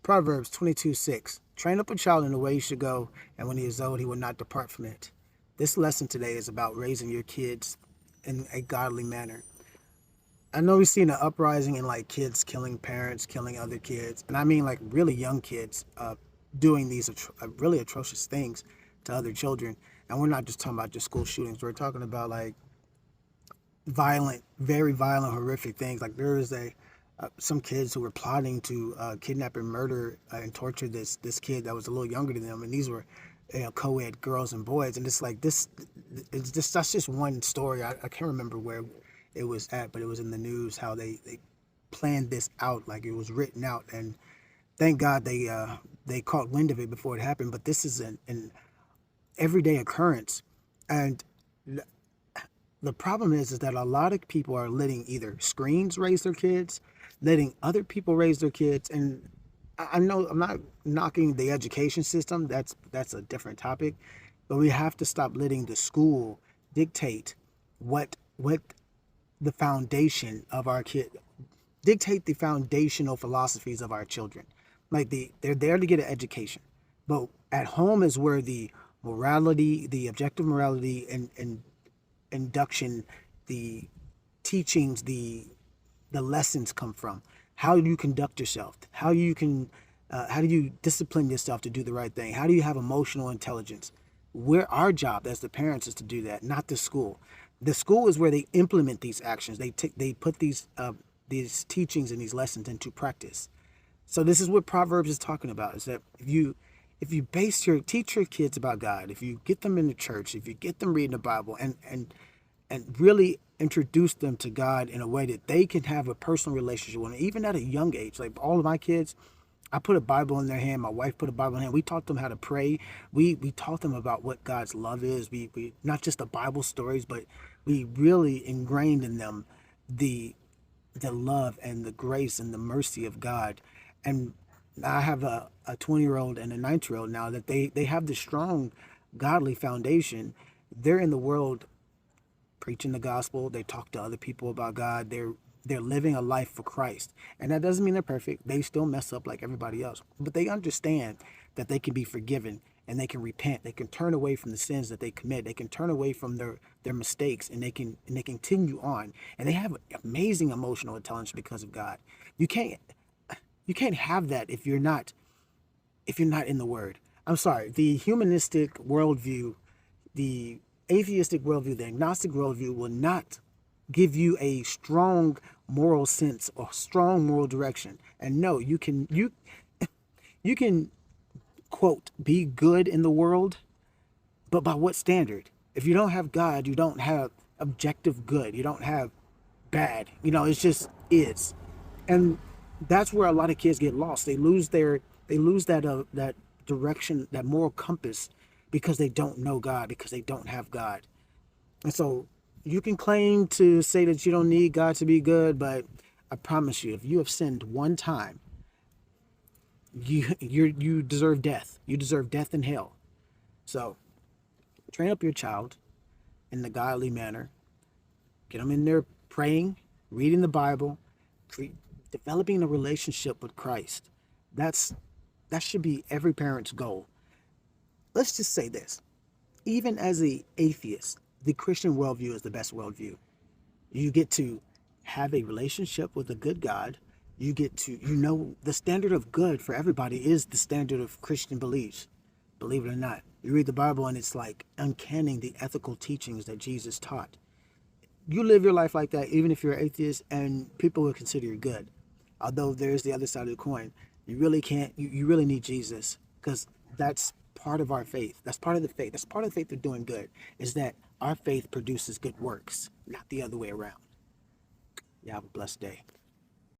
Proverbs 22:6. Train up a child in the way he should go, and when he is old, he will not depart from it. This lesson today is about raising your kids in a godly manner. I know we've seen an uprising in like kids killing parents, killing other kids, and I mean like really young kids doing these really atrocious things to other children. And we're not just talking about just school shootings. We're talking about like violent, very violent, horrific things. Like there was a some kids who were plotting to kidnap and murder and torture this kid that was a little younger than them, and these were co-ed girls and boys. And it's like this, it's just that's just one story. I can't remember where it was at, but it was in the news how they planned this out, like it was written out. And thank God they caught wind of it before it happened. But this is an everyday occurrence, and the problem is that a lot of people are letting either screens raise their kids, letting other people raise their kids. And I know I'm not knocking the education system. That's a different topic. But we have to stop letting the school dictate what the foundation of our kid dictate the foundational philosophies of our children. Like they're there to get an education. But at home is where the morality, the objective morality and induction, the teachings, the lessons come from. How do you conduct yourself? How do you discipline yourself to do the right thing? How do you have emotional intelligence? Our job as the parents is to do that, not the school. The school is where they implement these actions. They put these teachings and these lessons into practice. So this is what Proverbs is talking about: is that if you teach your kids about God, if you get them in the church, if you get them reading the Bible, and really introduce them to God in a way that they can have a personal relationship with Him, even at a young age. Like all of my kids, I put a Bible in their hand. My wife put a Bible in her hand. We taught them how to pray. We taught them about what God's love is. We not just the Bible stories, but we really ingrained in them the love and the grace and the mercy of God. And I have a 20-year-old and a 19-year-old now that they have this strong godly foundation. They're in the world preaching the gospel. They talk to other people about God. They're living a life for Christ. And that doesn't mean they're perfect. They still mess up like everybody else. But they understand that they can be forgiven and they can repent. They can turn away from the sins that they commit. They can turn away from their mistakes, and they continue on. And they have amazing emotional intelligence because of God. You can't have that if you're not in the Word. I'm sorry. The humanistic worldview, the atheistic worldview, the agnostic worldview will not give you a strong moral sense or strong moral direction. And no, you can quote be good in the world, but by what standard? If you don't have God, you don't have objective good. You don't have bad. It's just is. And that's where a lot of kids get lost. They lose that direction, that moral compass, because they don't know God, because they don't have God. And so you can claim to say that you don't need God to be good, but I promise you, if you have sinned one time, you deserve death. You deserve death in hell. So train up your child in the godly manner. Get them in there praying, reading the Bible, developing a relationship with Christ. That should be every parent's goal. Let's just say this. Even as an atheist, the Christian worldview is the best worldview. You get to have a relationship with a good God. You get to, the standard of good for everybody is the standard of Christian beliefs. Believe it or not. You read the Bible and it's like uncanny the ethical teachings that Jesus taught. You live your life like that, even if you're an atheist, and people will consider you good. Although there's the other side of the coin. You really can't, you really need Jesus, because that's part of our faith. That's part of the faith. That's part of the faith of doing good, is that our faith produces good works, not the other way around. You have a blessed day.